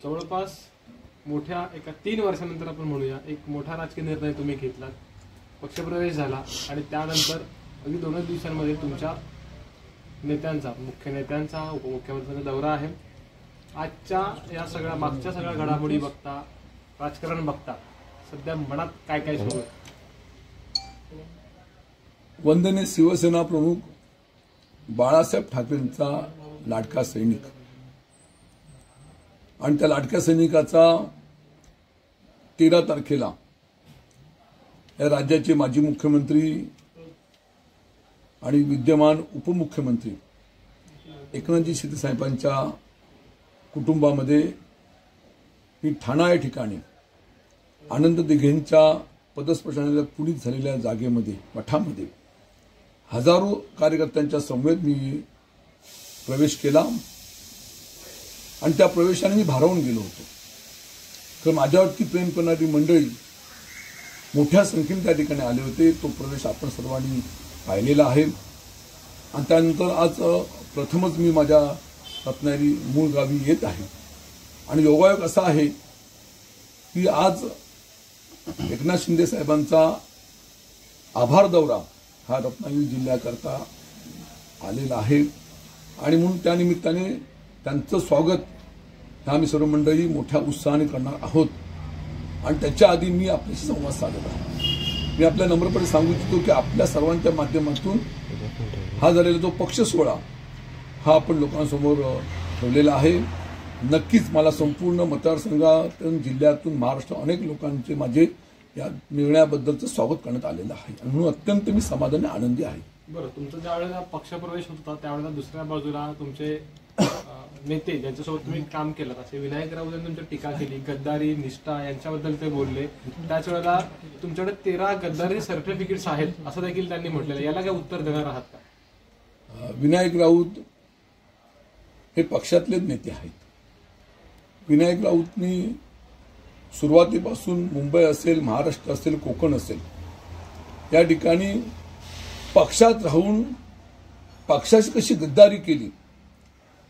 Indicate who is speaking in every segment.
Speaker 1: जवळपास मोठ्या एका 3 वर्षानंतर आपण म्हणूया एक मोठा राजकीय निर्णय तुम्ही घेतलात, पक्षप्रवेश झाला आणि त्यानंतर अगदी 2 दिवसांमध्ये तुमच्या नेत्यांचा, मुख्य नेत्यांचा, उपमुख्यमंत्र्यांचा दौरा आहे। आजच्या या सगळ्या मागच्या सगळ्या घडामोडी बघता, राजकारण बघता सध्या मनात काय काय सुरू आहे?
Speaker 2: वंदनीय शिवसेना प्रमुख बाळासाहेब ठाकरेंचा लाडका सैनिक आणि त्या लाडक्या सैनिकाचा 13 तारखेला या राज्याचे माजी मुख्यमंत्री आणि विद्यमान उपमुख्यमंत्री एकनाथजी शिंदे साहेबांच्या कुटुंबामध्ये ही ठाणा या ठिकाणी आनंद दिघेंच्या पदस्पर्शाने पुढील झालेल्या जागेमध्ये मठामध्ये हजारो कार्यकर्त्यांच्या समवेत मी प्रवेश केला आणि त्या प्रवेशाने मी भारावून गेलो होतो। तर माझ्यावरती प्रेम करणारी मंडळी मोठ्या संख्येने त्या ठिकाणी आले होते। तो प्रवेश आपण सर्वांनी पाहिलेला आहे आणि त्यानंतर आज प्रथमच मी माझ्या रत्नागिरी मूळ गावी येत आहे आणि योगायोग असा आहे की आज एकनाथ शिंदे साहेबांचा आभार दौरा हा रत्नागिरी जिल्ह्याकरता आलेला आहे आणि म्हणून त्यानिमित्ताने त्यांचं स्वागत आम्ही सर्व मंडळी मोठ्या उत्साहाने करणार आहोत। आणि त्याच्या आधी मी आपल्याशी संवाद साधत आहे। मी आपल्या नम्रपणे सांगू इच्छितो की आपल्या सर्वांच्या माध्यमातून हा झालेला जो पक्ष सोहळा हा आपण लोकांसमोर ठेवलेला आहे। नक्कीच मला संपूर्ण मतदारसंघातून, जिल्ह्यातून, महाराष्ट्र अनेक लोकांचे माझे या निर्णयाबद्दलचं स्वागत करण्यात आलेलं आहे आणि म्हणून अत्यंत मी समाधानी आनंदी आहे।
Speaker 1: बरं, तुमचा ज्यावेळेला पक्षप्रवेश होत होता त्यावेळेला दुसऱ्या बाजूला तुमचे नेते ज्यांच्यासोबत तुम्ही काम केलं असे विनायक राऊत यांनी तुमची टीका केली, गद्दारी, निष्ठा यांच्याबद्दल ते बोलले। त्याच वेळेला तुमच्याकडे 13 गद्दारी सर्टिफिकेट्स आहेत असं देखील त्यांनी म्हटलेलं, याला काय उत्तर देणार आहात का?
Speaker 2: विनायक राऊत हे पक्षातलेच नेते आहेत। विनायक राऊतनी सुरुवातीपासून मुंबई असेल, महाराष्ट्र असेल, कोकण असेल या ठिकाणी पक्षात राहून पक्षाची कशी गद्दारी केली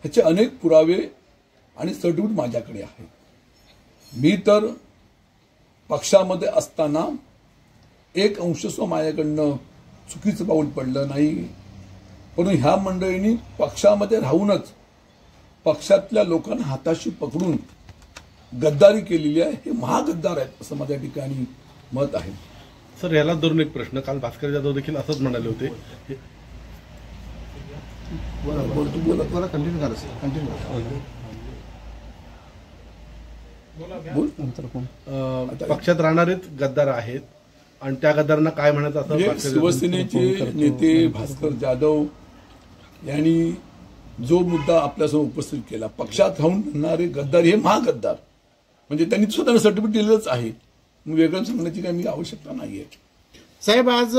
Speaker 2: ह्याचे अनेक पुरावे आणि सर्टिफिकेट माझ्याकडे आहेत। मी तर पक्षामध्ये असताना एक अंशस्व माझ्याकडनं चुकीचं पाऊल पडलं नाही, पण ह्या मंडळींनी पक्षामध्ये राहूनच पक्षातल्या लोकांना हाताशी पकडून गद्दारी केलेली आहे। हे महागद्दार आहेत असं माझ्या ठिकाणी मत आहे।
Speaker 3: सर, याला धरून एक प्रश्न, काल भास्कर जाधव देखील असंच म्हणाले होते। पक्षात राहणारेच गद्दार आहेत आणि त्या गद्दारांना काय म्हणायचं असं
Speaker 2: शिवसेनेचे नेते भास्कर जाधव यांनी जो मुद्दा आपल्यासमोर उपस्थित केला, पक्षात राहून म्हणणारे गद्दार हे महागद्दार, म्हणजे त्यांनी स्वतःला सर्टिफिकेट दिलेलंच आहे, वेगळं सांगण्याची काही आवश्यकता नाहीये।
Speaker 4: साहेब, आज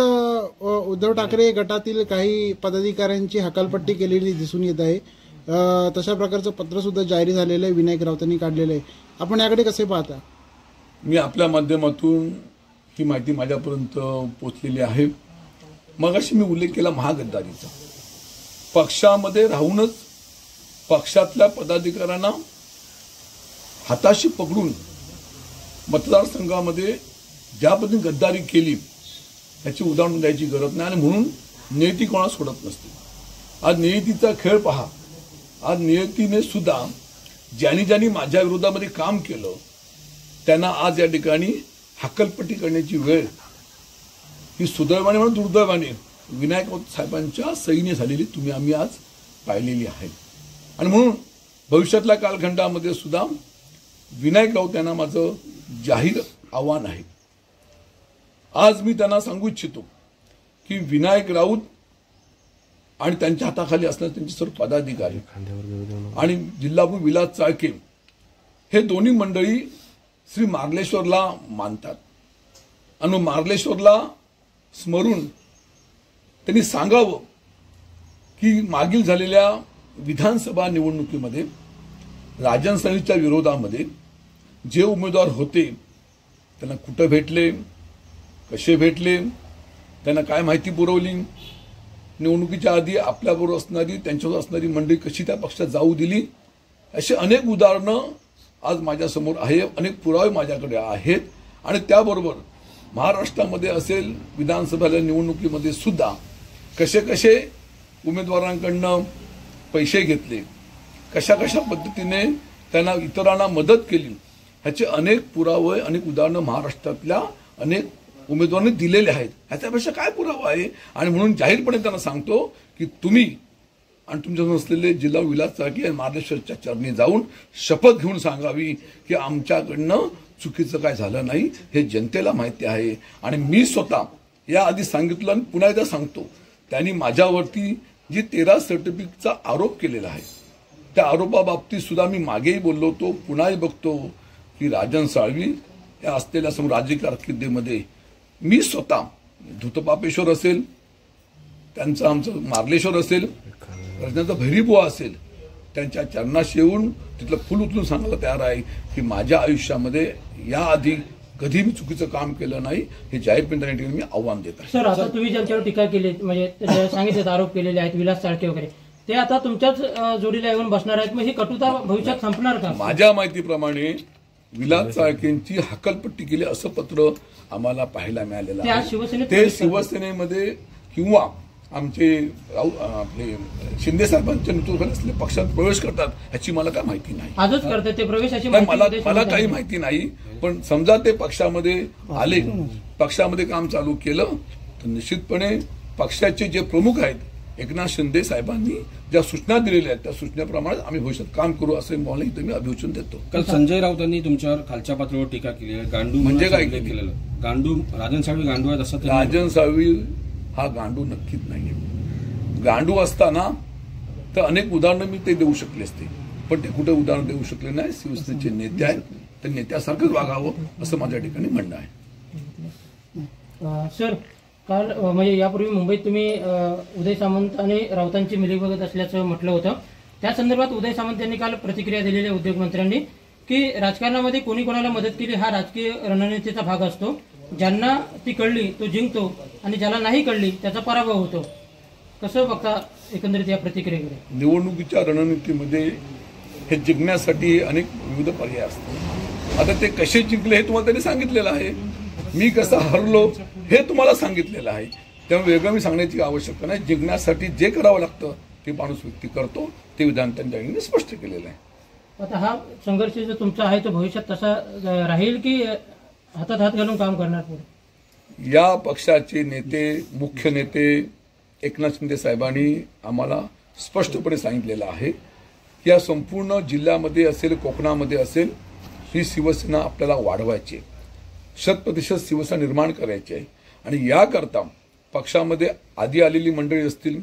Speaker 4: उद्धव ठाकरे गटातील काही पदाधिकाऱ्यांची हकालपट्टी केलेली दिसून येत आहे। तशा प्रकारचं पत्र सुद्धा जारी झालेलं आहे, विनायक राऊतांनी काढलेलं आहे। आपण याकडे कसे पाहता?
Speaker 2: मी आपल्या माध्यमातून ही माहिती माझ्यापर्यंत पोहोचलेली आहे। मगाशी मी उल्लेख केला महागद्दारीचा। पक्षामध्ये राहूनच पक्षातल्या पदाधिकाऱ्यांना हाताशी पकडून मतदारसंघामध्ये ज्या पद्धतीने गद्दारी केली याची उदाहरण द्यायची गरज नाही आणि म्हणून नियती कोणाला सोडत नसते। आज नियतीचा खेळ पहा। आज नियतीने सुद्धा ज्यांनी ज्यांनी माझ्या विरोधामध्ये काम केलं त्यांना आज या ठिकाणी हक्कलपट्टी करण्याची वेळ ही सुदैवाने म्हणून दुर्दैवाने विनायक राऊत साहेबांच्या सहीने झालेली आम्ही आज पाहिलेली आहे आणि म्हणून भविष्यातल्या कालखंडामध्ये सुद्धा विनायक राऊत यांना माझं जाहीर आव्हान आहे। आज मी त्यांना सांगू इच्छितो की विनायक राऊत आणि त्यांच्या हाताखाली असणारे त्यांचे सर्व पदाधिकारी आणि जिल्हाप्रमुख विलास चाळके हे दोन्ही मंडळी श्री मार्लेश्वरला मानतात आणि मार्लेश्वरला स्मरून त्यांनी सांगावं की मागील झालेल्या विधानसभा निवडणुकीमध्ये राजन सणीच्या विरोधामध्ये जे उमेदवार होते त्यांना कुठं भेटले, कसे भेटले, त्यांना काय माहिती पुरवली, निवडणुकीच्या आधी आपल्याबरोबर असणारी त्यांच्यावर असणारी मंडळी कशी त्या पक्षात जाऊ दिली, अशी अनेक उदाहरणं आज माझ्यासमोर आहे, अनेक पुरावे माझ्याकडे आहेत. आणि त्याबरोबर महाराष्ट्रामध्ये असेल विधानसभेच्या निवडणुकीमध्ये सुद्धा कसे कसे उमेदवारांकडनं पैसे घेतले, कशा कशा पद्धतीने त्यांना इतरांना मदत केली, ह्याचे अनेक पुरावे, अनेक उदाहरणं महाराष्ट्रातल्या अनेक उमेदवारांनी दिलेले आहेत. ह्याच्यापेक्षा काय पुरावा आहे? आणि म्हणून जाहीरपणे त्यांना सांगतो की तुम्ही आणि तुमच्या नसलेले जिल्हा विलास चाळके आणि मार्लेश्वरच्या चरणी जाऊन शपथ घेऊन सांगावी की आमच्याकडनं चुकीचं काय झालं नाही, हे जनतेला माहिती आहे. आणि मी स्वतः याआधी सांगितलं आणि पुन्हा एकदा सांगतो, त्यांनी माझ्यावरती जी 13 सर्टिफिकेटचा आरोप केलेला आहे, त्या आरोपाबाबतीत सुद्धा मी मागेही बोललो होतो, पुन्हाही बघतो की राजन साळवी या असलेल्या समोर राजकीय कारकिर्दीमध्ये मी स्वतः धुतपापेश्वर असेल, त्यांचं आमचं मार्लेश्वर असेल, रजनाचा भैरीबुवा असेल, त्यांच्या चरणाशी येऊन तिथलं फुल उचलून सांगायला तयार आहे की माझ्या आयुष्यामध्ये याआधी कधी मी चुकीचं काम केलं नाही, हे जाहीरपणे मी आव्हान देत आहे.
Speaker 5: सर, आता तुम्ही ज्यांच्यावर टीका केली, म्हणजे सांगितले आरोप केलेले आहेत विलास चाळके वगैरे, ते आता तुमच्याच जोडीला येऊन बसणार आहेत. मग ही कटुता भविष्यात संपणार का?
Speaker 2: माझ्या माहितीप्रमाणे विलास चाळकेंची हकालपट्टी केली असं पत्र आम्हाला पाहायला मिळालेलं आहे. ते शिवसेनेमध्ये किंवा आमचे आपले शिंदे साहेबांच्या नेतृत्वाखाली असलेल्या पक्षात प्रवेश करतात ह्याची मला काय माहिती नाही.
Speaker 5: आजच करतात ते प्रवेशाची
Speaker 2: मला काही माहिती नाही. पण समजा ते पक्षामध्ये आले, पक्षामध्ये काम चालू केलं, तर निश्चितपणे पक्षाचे जे प्रमुख आहेत एकनाथ शिंदे साहेबांनी ज्या सूचना दिलेल्या आहेत त्या सूचनेप्रमाणे आम्ही भविष्यात काम करू असे मला इथं मी अभिवचन देतो.
Speaker 6: काल संजय राऊतांनी तुमच्यावर खालच्या पातळीवर टीका केली आहे, गांडू
Speaker 2: म्हणजे काय
Speaker 6: केलेलं? गांडू राजन साळवी गांडू आहेत असं?
Speaker 2: राजन साळवी हा गांडू नक्कीच नाहीये. गांडू असताना तर अनेक उदाहरणं मी ते देऊ शकले असते, पण ते कुठे उदाहरण देऊ शकले नाही. शिवसेनेचे नेते आहेत, तर नेत्यासारखंच वागावं असं माझ्या ठिकाणी म्हणणं आहे.
Speaker 5: सर, काल म्हणजे यापूर्वी मुंबईत तुम्ही उदय सामंत आणि राऊतांची मिलीभगत असल्याचं म्हटलं होतं. त्या संदर्भात उदय सामंत यांनी काल प्रतिक्रिया दिलेली आहे उद्योगमंत्र्यांनी की राजकारणामध्ये कोणी कोणाला मदत केली हा राजकीय रणनीतीचा भाग असतो. ज्यांना ती कळली तो जिंकतो आणि ज्याला नाही कळली त्याचा पराभव होतो. कसं बघता एकंदरीत या प्रतिक्रियेकडे?
Speaker 2: निवडणुकीच्या रणनीतीमध्ये हे जिंकण्यासाठी अनेक विविध पर्याय असतात. आता ते कसे जिंकले हे तुम्हाला त्यांनी सांगितलेलं आहे. मी कसं हरलो हे तुम्हाला सांगितलेलं आहे. त्यामुळे वेगळं मी सांगण्याची आवश्यकता नाही. जिंकण्यासाठी जे करावं लागतं ते माणूस व्यक्ती करतो, ते विधान त्यांनी स्पष्ट केलेलं आहे.
Speaker 5: आता हा संघर्ष जो तुमचा आहे तो भविष्यात तसा राहील की हातात हात घालून काम करणार पुढे?
Speaker 2: या पक्षाचे नेते, मुख्य नेते एकनाथ शिंदे साहेबांनी आम्हाला स्पष्टपणे सांगितलेलं आहे की या संपूर्ण जिल्ह्यामध्ये असेल, कोकणामध्ये असेल, ही शिवसेना आपल्याला वाढवायची आहे, 100% शिवसेना निर्माण करायची आहे. आणि याकरता पक्षामध्ये आधी आलेली मंडळी असतील,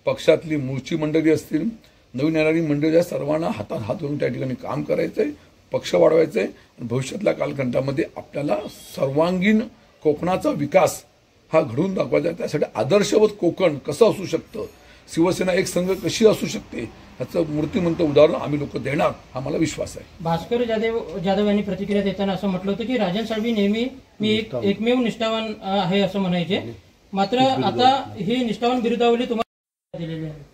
Speaker 2: पक्षातली मूळची मंडळी असतील, नवीन येणारी मंडळी, या सर्वांना हातात हात घालून त्या ठिकाणी काम करायचं आहे, पक्ष वाढवायचा आहे. आणि भविष्यातल्या कालखंडामध्ये आपल्याला सर्वांगीण कोकणाचा विकास हा घडवून दाखवायचा आहे. त्यासाठी आदर्शवत कोकण कसं असू शकतं, शिवसेना एक संघ कशी असू शकते, ह्याचं मूर्तिमंत उदाहरण आम्ही लोक देणार हा मला विश्वास आहे.
Speaker 5: भास्कर जाधव यांनी प्रतिक्रिया देताना असं म्हटलं होतं की राजन साळवी नेहमी मी एकमेव निष्ठावान आहे असं म्हणायचे, मात्र आता ही निष्ठावान बिरुदावली तुम्हाला दिलेली आहे.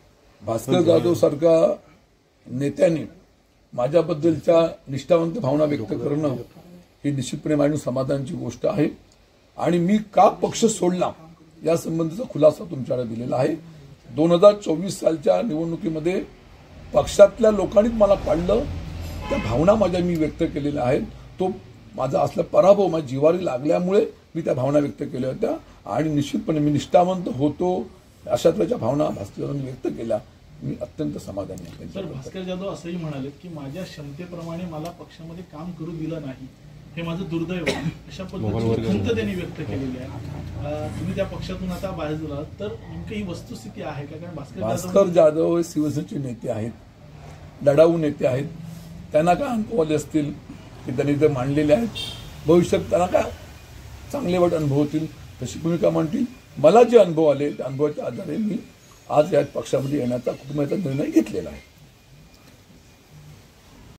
Speaker 2: भास्कर जाधव सारखा नेत्यांनी माझ्याबद्दलच्या निष्ठावंत भावना व्यक्त करणं ही निश्चितपणे माझ्या समाधानाची गोष्ट आहे. आणि मी का पक्ष सोडला या संबंधीचा खुलासा तुमच्याकडे दिलेला आहे. 2024 सालच्या निवडणुकीमध्ये पक्षातल्या लोकांनीच मला काढलं, त्या भावना माझ्या मी व्यक्त केलेल्या आहेत. तो माझा असला पराभव माझ्या जिवारी लागल्यामुळे मी त्या भावना व्यक्त केल्या होत्या. आणि निश्चितपणे मी निष्ठावंत होतो अशा तऱ्हेच्या भावना भास्करांनी व्यक्त केल्या. मी अत्यंत समाधानी आहे.
Speaker 7: सर, भास्कर जाधव असंही म्हणाले की माझ्या क्षमतेप्रमाणे मला पक्षामध्ये काम करू दिलं नाही, हे माझं दुर्दैव आहे, अशा पद्धतीची खंत त्यांनी व्यक्त केलेली आहे. तुम्ही त्या पक्षातून आता बाहेर झालात तर नेमकं ही वस्तुस्थिती आहे का? कारण
Speaker 2: भास्कर जाधव हे शिवसेनेचे नेते आहेत, लढाऊ नेते आहेत. त्यांना काय अनुभव आले असतील की त्यांनी ते मांडलेले आहेत. भविष्यात त्यांना काय चांगले वाईट अनुभव होतील तशी भूमिका मांडतील. मला जे अनुभव आले त्या अनुभवाच्या आधारे मी आज या पक्षामध्ये येण्याचा कुटुंबाचा निर्णय घेतलेला आहे.